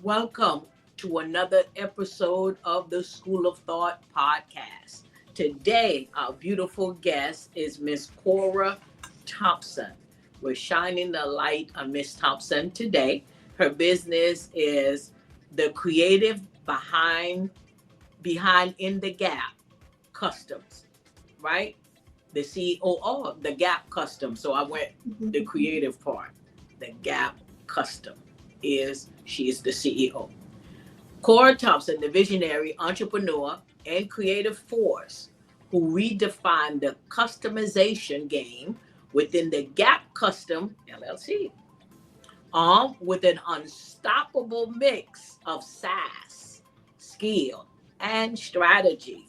Welcome to another episode of the School of Thought podcast. Today, our beautiful guest is Miss Kora Thompson. We're shining the light on Miss Thompson today. Her business is the creative behind In the Gap Customs, right? The CEO of the Gap Custom. So I went the creative part. The Gap Custom she is the CEO. Kora Thompson, the visionary entrepreneur and creative force who redefined the customization game within the Gap Custom LLC, with an unstoppable mix of sass, skill, and strategy.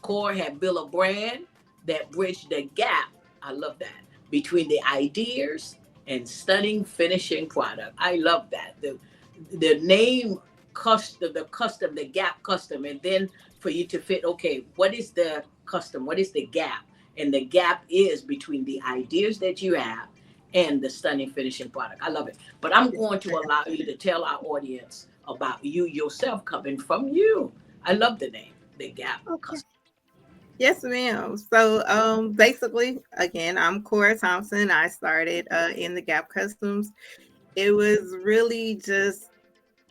Core had built a brand that bridged the gap, I love that, between the ideas and stunning finishing product. I love that. The name the gap custom, and then for you to fit, okay, what is the custom? What is the gap? And the gap is between the ideas that you have and the stunning finishing product. I love it. But I'm going to allow you to tell our audience about you yourself, coming from you. I love the name, the Gap Custom. Yes, ma'am. So basically, again, I'm Kora Thompson. I started in the Gap Customs. It was really just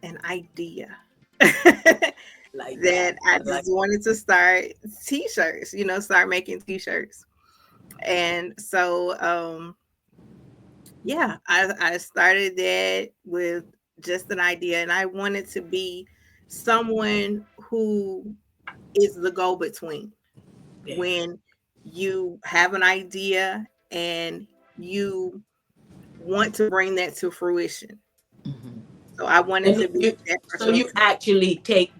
an idea that I just wanted to start t-shirts, start making t-shirts. And so I started that with just an idea, and I wanted to be someone who is the go-between. Yeah. When you have an idea and you want to bring that to fruition. Mm-hmm. So I wanted to be that person. So you actually take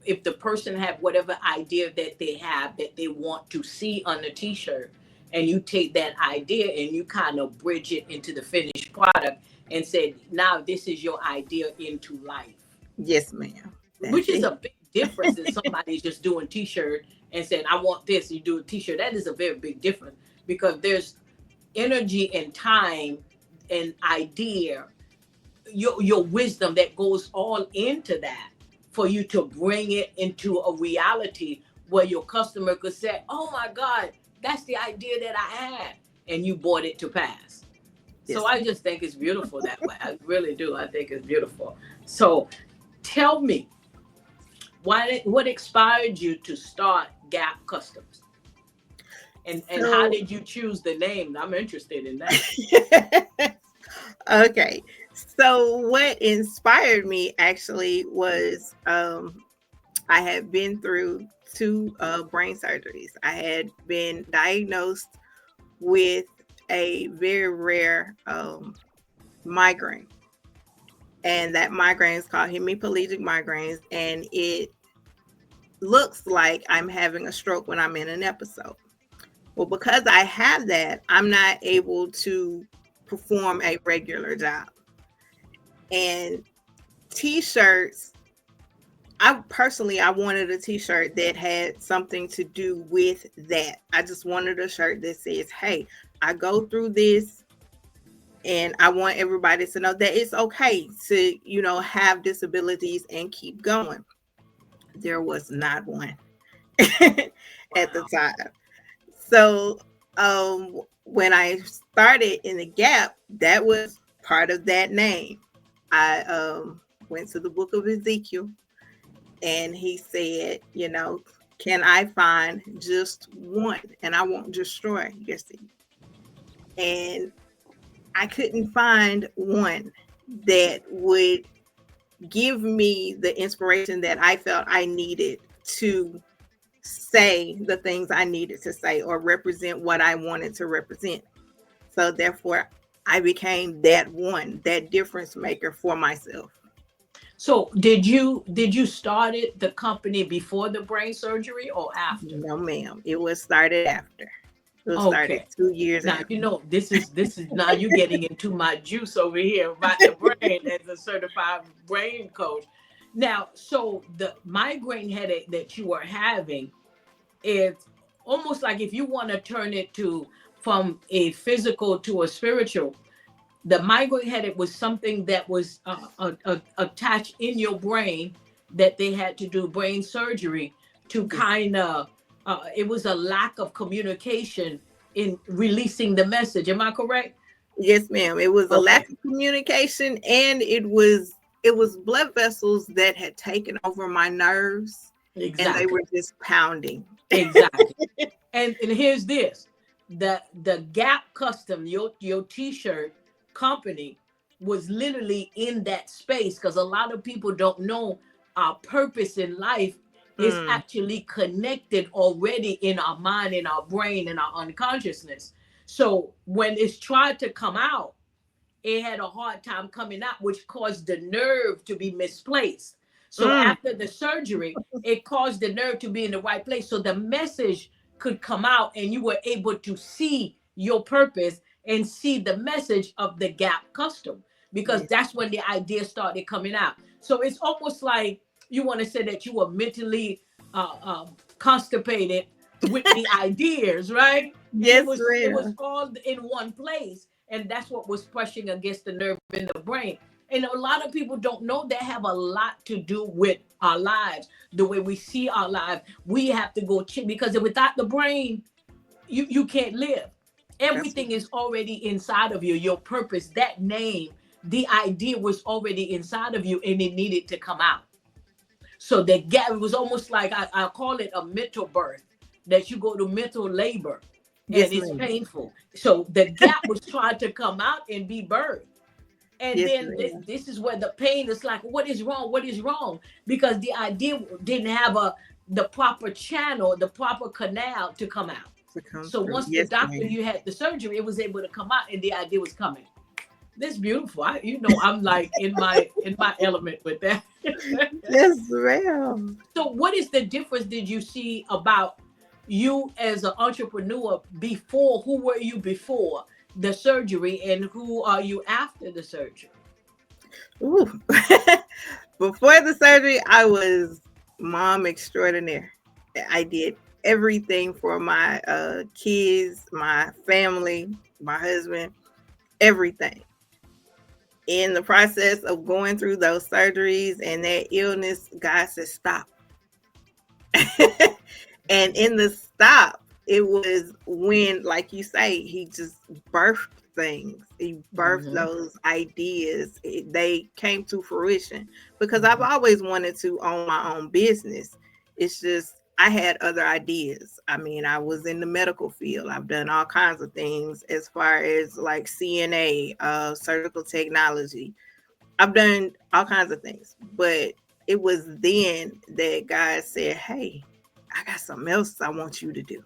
if the person have whatever idea that they have that they want to see on the t-shirt, and you take that idea and you kind of bridge it into the finished product and say, now this is your idea into life. Yes, ma'am. Which is a big difference than somebody just doing t-shirt and saying, I want this, you do a t-shirt. That is a very big difference, because there's energy and time and idea, your wisdom that goes all into that for you to bring it into a reality where your customer could say, oh my God, that's the idea that I had, and you brought it to pass. Yes. So I just think it's beautiful that way. I really do. I think it's beautiful. So tell me, what inspired you to start Gap Customs? And how did you choose the name? I'm interested in that. Okay. So what inspired me actually was I had been through 2 brain surgeries. I had been diagnosed with a very rare migraine. And that migraine is called Hemiplegic Migraines. And it looks like I'm having a stroke when I'm in an episode. Well, because I have that, I'm not able to perform a regular job. And t-shirts, I wanted a t-shirt that had something to do with that. I just wanted a shirt that says, hey, I go through this, and I want everybody to know that it's okay to, have disabilities and keep going. There was not one at the time. So when I started in the Gap, that was part of that name. I went to the book of Ezekiel, and he said, can I find just one, and I won't destroy your seed. And I couldn't find one that would give me the inspiration that I felt I needed to say the things I needed to say or represent what I wanted to represent. So therefore, I became that difference maker for myself. So did you start the company before the brain surgery or after? No, ma'am. It was started after. It was started 2 years now, after. This is now you're getting into my juice over here about the brain as a certified brain coach. Now, so the migraine headache that you are having is almost like, if you want to turn it from a physical to a spiritual, The migraine headache was something that was attached in your brain that they had to do brain surgery to kind of, it was a lack of communication in releasing the message. Am I correct? Yes, ma'am. It was a Okay, lack of communication, and it was blood vessels that had taken over my nerves, and they exactly, were just pounding. exactly. And here's this: the Gap Custom, your T-shirt company, was literally in that space, because a lot of people don't know our purpose in life is Mm, actually connected already in our mind, in our brain, in our unconsciousness. So when it's tried to come out, it had a hard time coming out, which caused the nerve to be misplaced. So mm. after the surgery, it caused the nerve to be in the right place. So the message could come out and you were able to see your purpose and see the message of the Gap Custom, because Yes. that's when the idea started coming out. So it's almost like you want to say that you were mentally constipated with the ideas, right? And it Yes, was ma'am. all in one place, and that's what was pushing against the nerve in the brain. And a lot of people don't know that have a lot to do with our lives, the way we see our lives. We have to go check, because without the brain, you can't live. That's Everything is already inside of you. Your purpose, that name, the idea was already inside of you, and it needed to come out. So the gap, it was almost like, I call it a mental birth, that you go to mental labor and yes, it's ma'am. painful. So the gap was trying to come out and be birthed. And Yes, then this, ma'am. this is where the pain is like, what is wrong? What is wrong? Because the idea didn't have the proper channel, the proper canal to come out. To come So through. once the Yes, doctor, ma'am. you had the surgery, it was able to come out and the idea was coming. That's beautiful. I'm like in my element with that. Yes, ma'am. So what is the difference did you see about you as an entrepreneur before? Who were you before the surgery and who are you after the surgery? Ooh. Before the surgery, I was mom extraordinaire. I did everything for my kids, my family, my husband, everything. In the process of going through those surgeries and that illness, God said, stop. And in the stop, it was when, like you say, he just birthed things. He birthed Mm-hmm. those ideas. They came to fruition because I've Mm-hmm. always wanted to own my own business. It's just I had other ideas. I mean, I was in the medical field. I've done all kinds of things as far as like CNA, surgical technology. I've done all kinds of things, but it was then that God said, "Hey, I got something else I want you to do,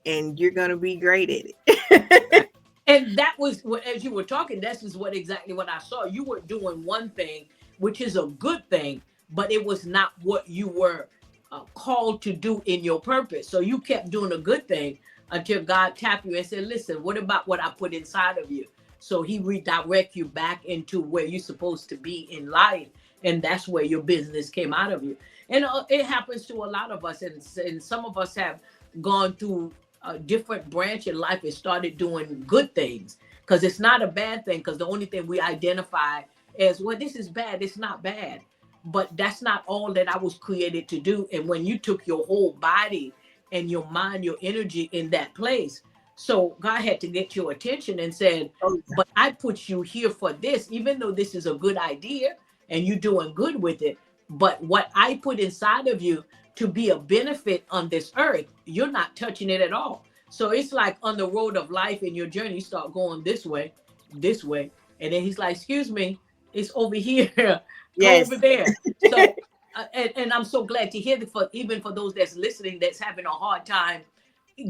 and you're gonna be great at it." And that was what, as you were talking, this is what exactly what I saw. You were doing one thing, which is a good thing, but it was not what you were called to do in your purpose. So you kept doing a good thing until God tapped you and said, listen, what about what I put inside of you? So he redirect you back into where you're supposed to be in life. And that's where your business came out of you. And it happens to a lot of us. And some of us have gone through a different branch in life and started doing good things, because it's not a bad thing, because the only thing we identify as, well, this is bad, it's not bad, but that's not all that I was created to do. And when you took your whole body and your mind, your energy in that place, so God had to get your attention and said, Oh, but I put you here for this, even though this is a good idea and you're doing good with it, but what I put inside of you to be a benefit on this earth, you're not touching it at all. So it's like on the road of life in your journey, you start going this way, and then he's like, excuse me, it's over here. Go over yes, there. So and I'm so glad to hear that, for even for those that's listening that's having a hard time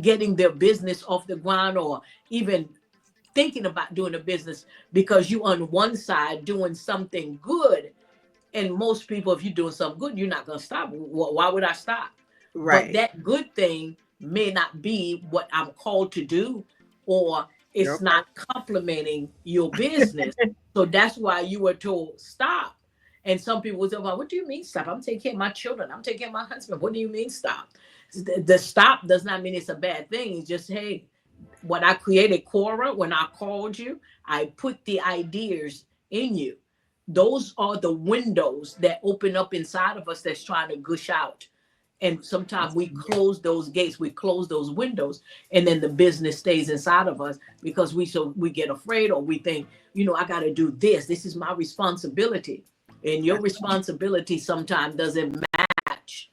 getting their business off the ground, or even thinking about doing a business, because you on one side doing something good. And most people, if you're doing something good, you're not going to stop. Why would I stop? But right. that good thing may not be what I'm called to do, or Your it's not purpose. complementing your business. So that's why you were told stop. And some people will say, well, what do you mean stop? I'm taking care of my children. I'm taking care of my husband. What do you mean stop? The stop does not mean it's a bad thing. It's just, hey, When I created Kora, when I called you, I put the ideas in you. Those are the windows that open up inside of us that's trying to gush out. And sometimes we close those gates, we close those windows, and then the business stays inside of us because we get afraid, or we think, I got to do this. This is my responsibility. And your responsibility sometimes doesn't match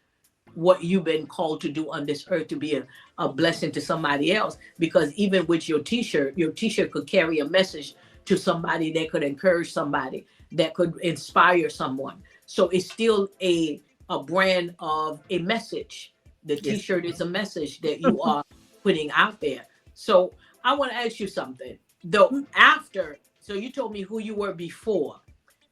what you've been called to do on this earth, to be a blessing to somebody else. Because even with your t-shirt could carry a message to somebody, that could encourage somebody, that could inspire someone. So it's still a brand of a message. The t-shirt is a message that you are putting out there. So I want to ask you something though. So you told me who you were before.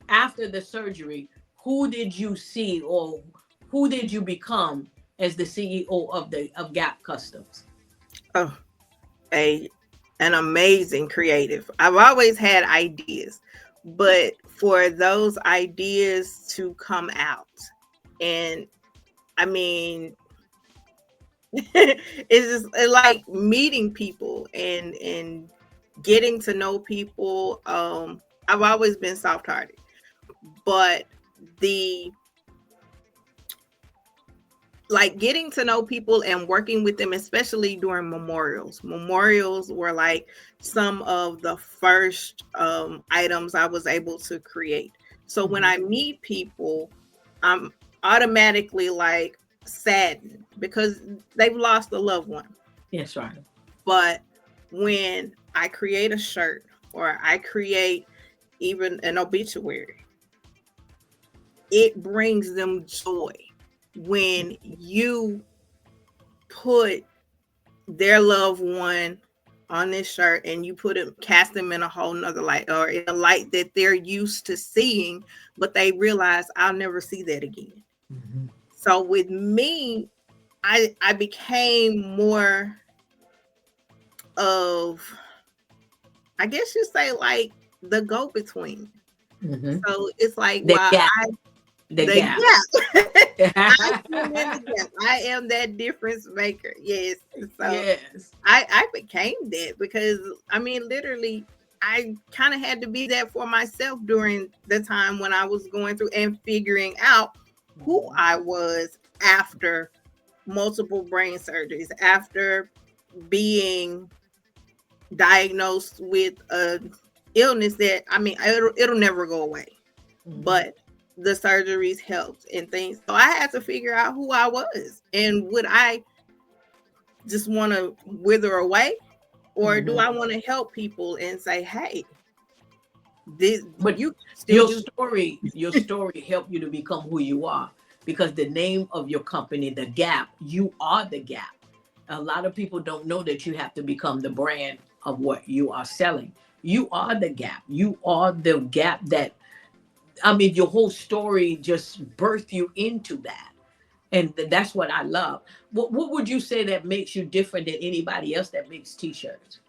After the surgery, who did you see, or who did you become as the CEO of Gap Customs? Oh, an amazing creative. I've always had ideas, but for those ideas to come out, and I mean, it's just like meeting people and getting to know people. I've always been soft-hearted, but getting to know people and working with them, especially during memorials. Memorials were like some of the first items I was able to create. So when I meet people, I'm automatically like saddened because they've lost a loved one. Yes, right. But when I create a shirt, or I create even an obituary, it brings them joy when you put their loved one on this shirt and you cast them in a whole nother light, or in a light that they're used to seeing, but they realize I'll never see that again. So with me, I became more of, I guess you say, like the go-between. So it's like, the gap. I am that difference maker. Yes. So I became that because literally I kind of had to be that for myself during the time when I was going through and figuring out who I was after multiple brain surgeries, after being diagnosed with an illness that it'll never go away. But the surgeries helped and things. So I had to figure out who I was, and would I just want to wither away, or do I want to help people and say, hey, your story helped you to become who you are, because the name of your company, The Gap, you are the gap. A lot of people don't know that you have to become the brand of what you are selling. You are the gap. You are the gap that, your whole story just birthed you into that. And that's what I love. What would you say that makes you different than anybody else that makes t-shirts?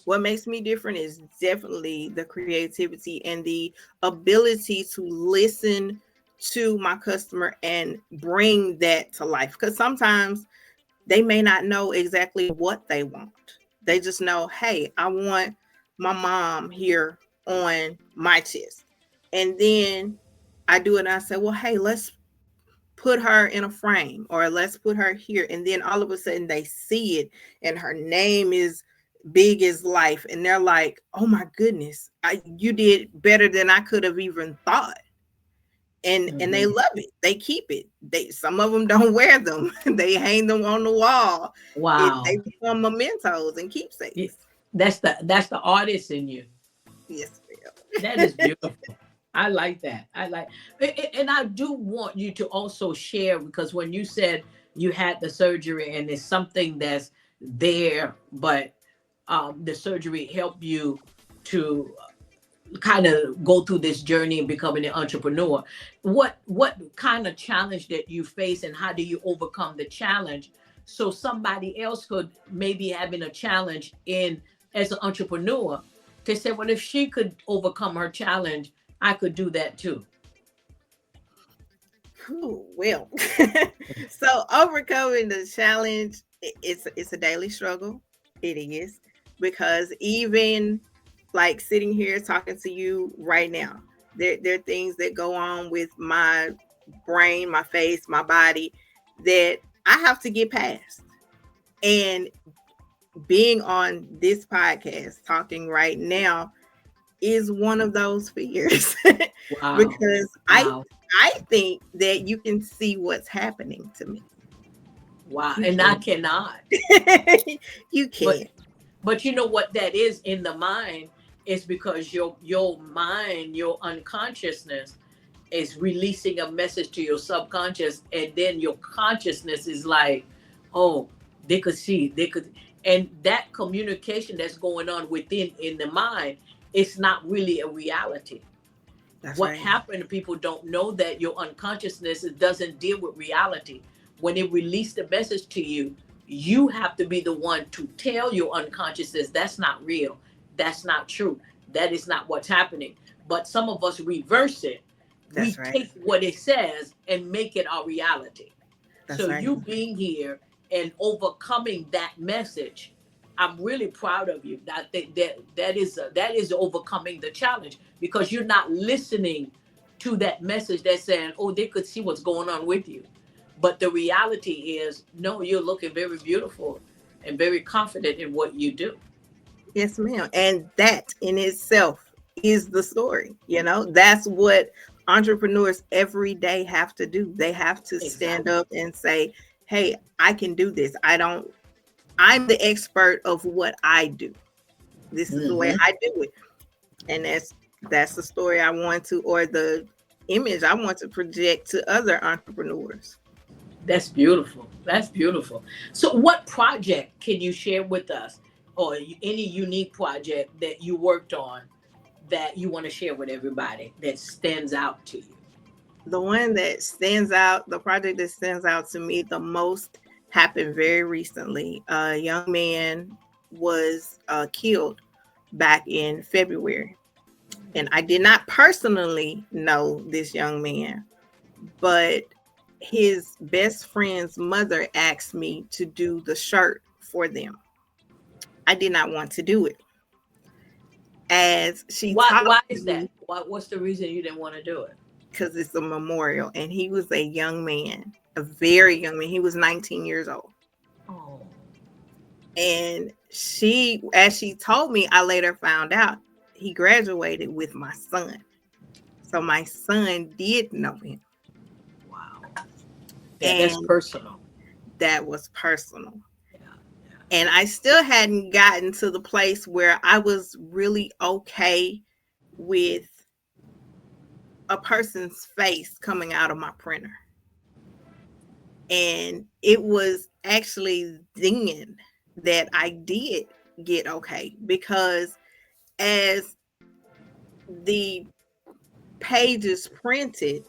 What makes me different is definitely the creativity and the ability to listen to my customer and bring that to life. Because sometimes they may not know exactly what they want. They just know, hey, I want my mom here on my chest. And then I do it and I say, well, hey, let's put her in a frame, or let's put her here. And then all of a sudden they see it and her name is big as life. And they're like, oh my goodness, you did better than I could have even thought. And they love it. They keep it. Some of them don't wear them. They hang them on the wall. Wow. They become mementos and keepsakes. That's the artist in you. Yes, that is beautiful. I like that. And I do want you to also share, because when you said you had the surgery and it's something that's there, but the surgery helped you to kind of go through this journey and becoming an entrepreneur. What kind of challenge that you face, and how do you overcome the challenge, so somebody else could maybe having a challenge as an entrepreneur to say, well, if she could overcome her challenge, I could do that too. Well, so overcoming the challenge, it's a daily struggle. It is, because even like sitting here talking to you right now, there are things that go on with my brain, my face, my body that I have to get past. And being on this podcast talking right now is one of those fears Wow. because Wow. I think that you can see what's happening to me. Wow. You And I can. cannot. You But can. but you know what that is in the mind is because your mind, your unconsciousness is releasing a message to your subconscious, and then your consciousness is like, oh, they could see, they could, and that communication that's going on within in the mind, it's not really a reality. That's What right. happened, people don't know that your unconsciousness doesn't deal with reality. When it released the message to you, you have to be the one to tell your unconsciousness that's not real, that's not true, that is not what's happening. But some of us reverse it. We That's right. take what it says and make it our reality. That's So right. you being here and overcoming that message, I'm really proud of you. I think that is overcoming the challenge, because you're not listening to that message that's saying, "Oh, they could see what's going on with you," but the reality is, no, you're looking very beautiful and very confident in what you do. Yes, ma'am. And that in itself is the story. You know, that's what entrepreneurs every day have to do. They have to stand Exactly. up and say, hey, I can do this. I'm the expert of what I do. This is the way Hmm. I do it. And that's the story I want to, or the image I want to project to other entrepreneurs. That's beautiful. That's beautiful. So, what project can you share with us, or any unique project that you worked on that you want to share with everybody that stands out to you? The one that stands out, the project that stands out to me the most happened very recently. A young man was killed back in February. And I did not personally know this young man, but his best friend's mother asked me to do the shirt for them. I did not want to do it. As she Why? talked Why to is that? me, What's the reason you didn't want to do it? because it's a memorial, and he was a young man, a very young man. He was 19 years old. Oh, And as she told me, I later found out he graduated with my son. So my son did know him. wow. Yeah, that's And personal. that was personal. Yeah, yeah. And I still hadn't gotten to the place where I was really okay with a person's face coming out of my printer. And it was actually then that I did get okay, because as the pages printed,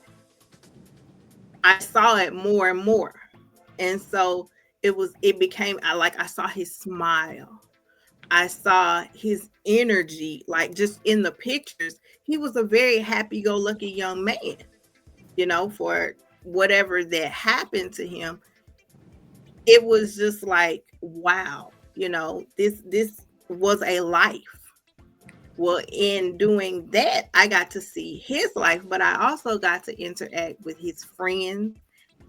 I saw it more and more. And so it became, I saw his smile. I saw his energy, like just in the pictures. He was a very happy go lucky young man, for whatever that happened to him. It was just like, wow, this was a life. Well, in doing that, I got to see his life, but I also got to interact with his friends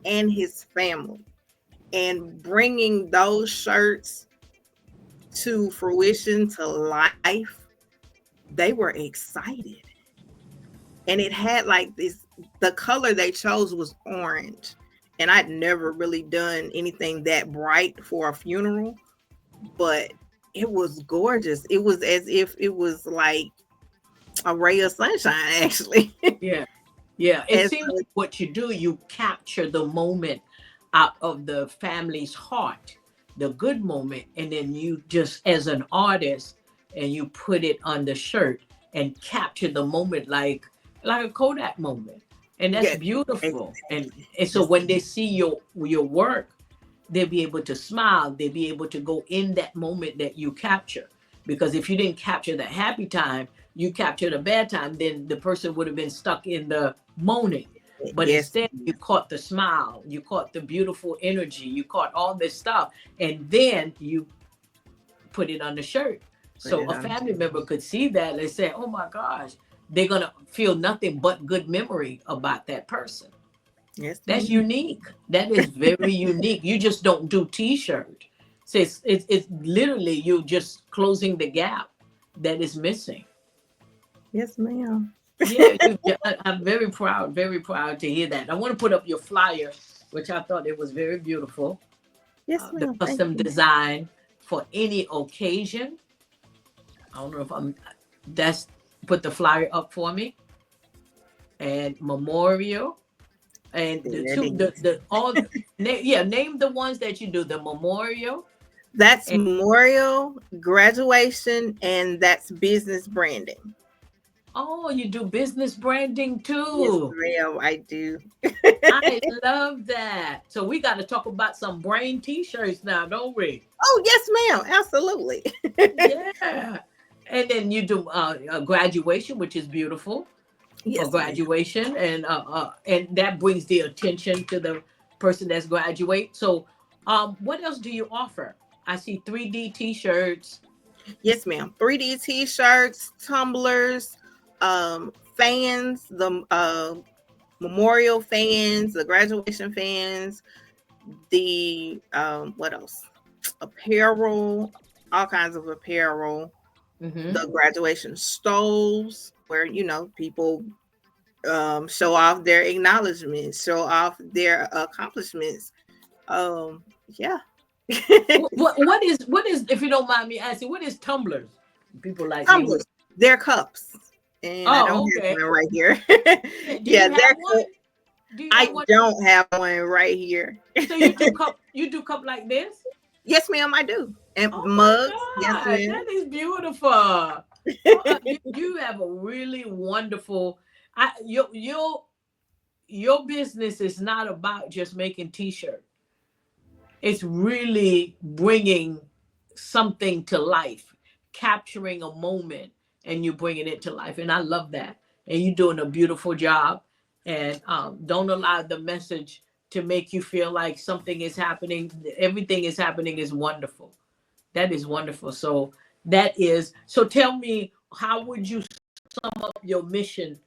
and his family. And bringing those shirts to fruition, to life, they were excited. And it had like this, the color they chose was orange. And I'd never really done anything that bright for a funeral, but it was gorgeous. It was as if it was like a ray of sunshine, actually. Yeah, yeah. It And seems so, like what you do, you capture the moment out of the family's heart, the good moment, and then you just, as an artist, and you put it on the shirt and capture the moment like a Kodak moment, and that's yes, beautiful. And so yes, when they see your work, they'll be able to smile. They'll be able to go in that moment that you capture. Because if you didn't capture the happy time, you captured a bad time, then the person would have been stuck in the moaning. But yes, instead, you caught the smile, you caught the beautiful energy, you caught all this stuff, and then you put it on the shirt. So a family member could see that and say, oh my gosh, they're going to feel nothing but good memory about that person. Yes, That's unique. That is very unique. You just don't do t-shirt. So it's literally you just closing the gap that is missing. Yes, ma'am. Yeah, I'm very proud to hear that. I want to put up your flyer, which I thought it was very beautiful. Yes, The ma'am. custom design for any occasion. I don't know if that's put the flyer up for me. And memorial. And name the ones that you do. The memorial. That's memorial, graduation, and that's business branding. Oh, you do business branding too. Yes, ma'am, I do. I love that. So we got to talk about some brain t-shirts now, don't we? Oh, yes, ma'am. Absolutely. Yeah. And then you do graduation, which is beautiful. Yes, for graduation, and that brings the attention to the person that's graduate. So what else do you offer? I see 3D t-shirts. Yes, ma'am. 3D t-shirts, tumblers, fans, the memorial fans, the graduation fans, the what else? Apparel, all kinds of apparel. The graduation stoles where people show off their acknowledgments, show off their accomplishments. Yeah. what is if you don't mind me asking, what is tumblers? People like tumblers. They're cups, and I don't have one right here. Yeah, they're cups. I don't have one right here. So you do cup like this? Yes, ma'am, I do. And mugs. Yes, ma'am. That is beautiful. You have a really wonderful. Your business is not about just making t-shirts. It's really bringing something to life, capturing a moment, and you bringing it to life. And I love that. And you're doing a beautiful job. And don't allow the message to make you feel like something is happening. Everything is happening is wonderful. That is wonderful. So tell me, how would you sum up your mission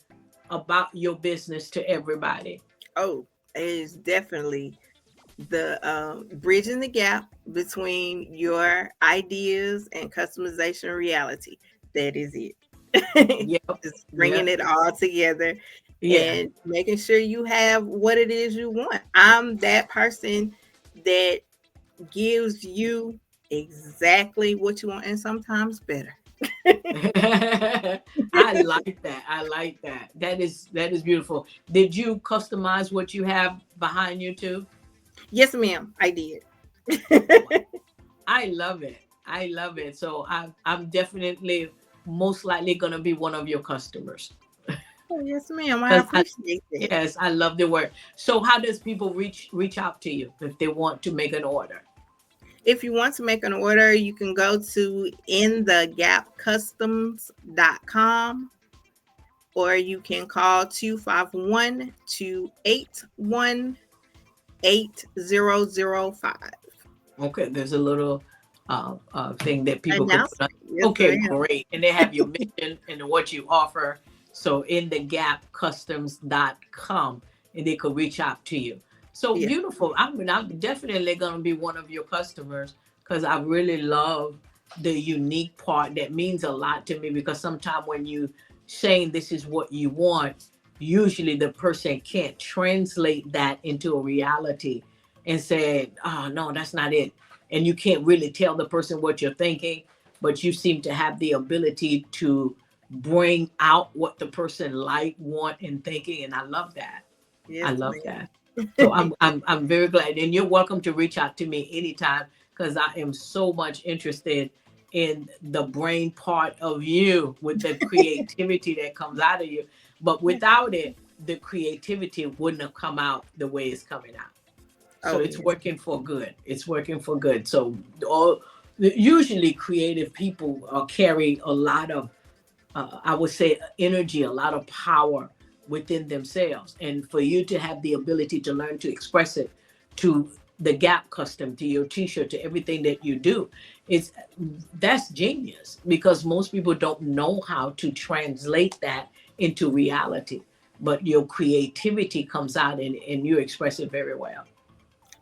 about your business to everybody? Oh, it is definitely the bridging the gap between your ideas and customization reality. That is it. Yep. Just bringing it all together and making sure you have what it is you want. I'm that person that gives you exactly what you want and sometimes better. I like that. That is beautiful. Did you customize what you have behind you too? Yes, ma'am, I did. I love it. So I'm definitely most likely gonna be one of your customers. Oh, yes, ma'am. I appreciate that. Yes, I love the work. So how does people reach out to you if they want to make an order? If you want to make an order, you can go to inthegapcustoms.com, or you can call 251-281-8005. Okay, there's a little thing that people can put on. Okay, great. And they have your mission and what you offer. So inthegapcustoms.com, and they could reach out to you. So beautiful. I'm definitely going to be one of your customers because I really love the unique part. That means a lot to me because sometimes when you saying this is what you want, usually the person can't translate that into a reality and say, oh, no, that's not it. And you can't really tell the person what you're thinking, but you seem to have the ability to bring out what the person like, want, and thinking. And I love that. Yes, I love that. So I'm very glad, and you're welcome to reach out to me anytime because I am so much interested in the brain part of you with the creativity that comes out of you. But without it, the creativity wouldn't have come out the way it's coming out. So it's working for good. It's working for good. So usually creative people carry a lot of, I would say, energy, a lot of power within themselves, and for you to have the ability to learn to express it to the Gap custom, to your t-shirt, to everything that you do, It's that's genius, because most people don't know how to translate that into reality. But your creativity comes out, and you express it very well.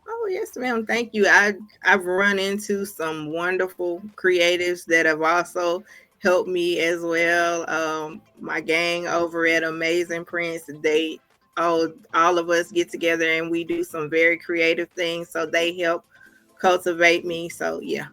Oh yes, ma'am. Thank you. I've run into some wonderful creatives that have also helped me as well. My gang over at Amazing Prince, they all of us get together and we do some very creative things. So they help cultivate me. So yeah.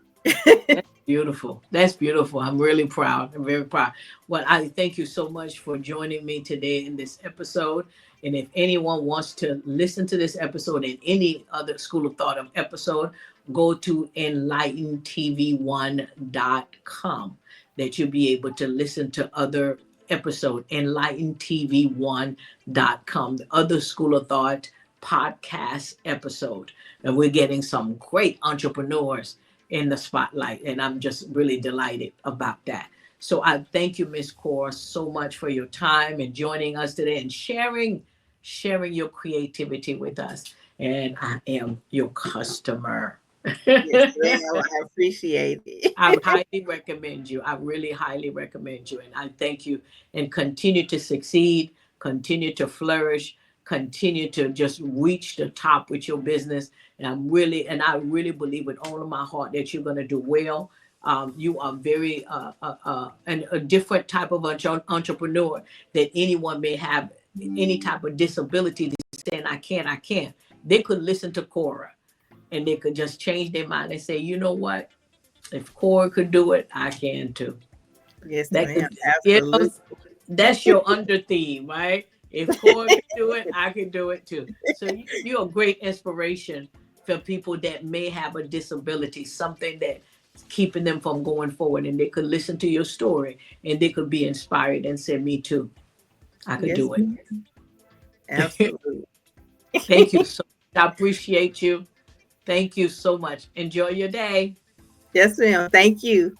That's beautiful. That's beautiful. I'm really proud. I'm very proud. Well, I thank you so much for joining me today in this episode. And if anyone wants to listen to this episode and any other School of Thought of episode, go to enlightentv1.com, that you'll be able to listen to other episode, enlightentv1.com, the other School of Thought podcast episode. And we're getting some great entrepreneurs in the spotlight, and I'm just really delighted about that. So I thank you, Miss Kora, so much for your time and joining us today and sharing your creativity with us. And I am your customer. Yes, ma'am. I appreciate I it. highly recommend you. I really highly recommend you. And I thank you, and continue to succeed, continue to flourish, continue to just reach the top with your business. And I really believe with all of my heart that you're going to do well. You are very a different type of entrepreneur that anyone may have any type of disability, saying, I can't. They could listen to Kora, and they could just change their mind and say, you know what? If Kora could do it, I can too. Yes, That ma'am. could, Absolutely. that's your under theme, right? If Kora could do it, I can do it too. So you're a great inspiration for people that may have a disability, something that keeping them from going forward, and they could listen to your story and they could be inspired and say, me too, I could Yes, do it. ma'am. Absolutely. Thank you so much. I appreciate you. Thank you so much. Enjoy your day. Yes, ma'am. Thank you.